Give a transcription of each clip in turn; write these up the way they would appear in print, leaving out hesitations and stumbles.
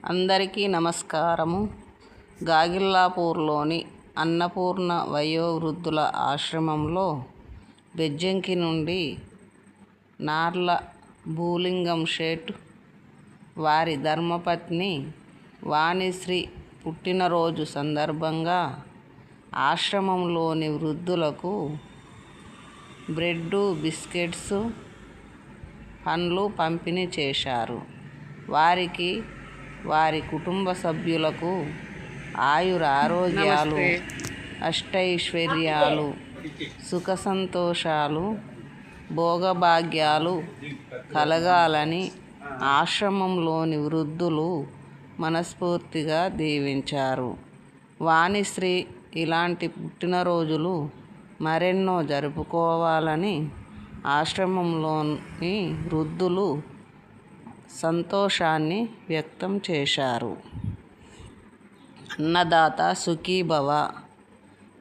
అందరికీ నమస్కారము. గాగిల్లాపూర్లోని అన్నపూర్ణ వయోవృద్ధుల ఆశ్రమంలో బెజ్జంకి నుండి నార్ల భూలింగం శేట్ వారి ధర్మపత్ని వాణిశ్రీ పుట్టినరోజు సందర్భంగా ఆశ్రమంలోని వృద్ధులకు బ్రెడ్డు, బిస్కెట్స్, పండ్లు పంపిణీ చేశారు. వారికి, వారి కుటుంబ సభ్యులకు ఆయురారోగ్యాలు, అష్టైశ్వర్యాలు, సుఖ సంతోషాలు, భోగభాగ్యాలు కలగాలని ఆశ్రమంలోని వృద్ధులు మనస్ఫూర్తిగా దీవించారు. వాణిశ్రీ ఇలాంటి పుట్టినరోజులు మరెన్నో జరుపుకోవాలని ఆశ్రమంలోని వృద్ధులు సంతోషాన్ని వ్యక్తం చేశారు. అన్నదాత సుఖీభవ,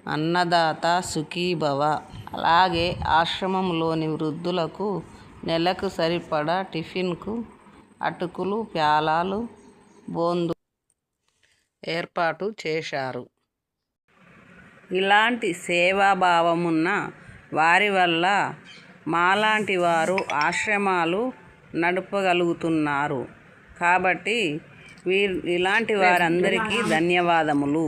అన్నదాత సుఖీభవ. అలాగే ఆశ్రమంలోని వృద్ధులకు నెలకు సరిపడా టిఫిన్కు అటుకులు, ప్యాలాలు, బోందు ఏర్పాటు చేశారు. ఇలాంటి సేవాభావమున్న వారి వల్ల మాలాంటి వారు ఆశ్రమాలు నడపగలుగుతున్నారు. కాబట్టి ఇలాంటి వారందరికీ ధన్యవాదములు.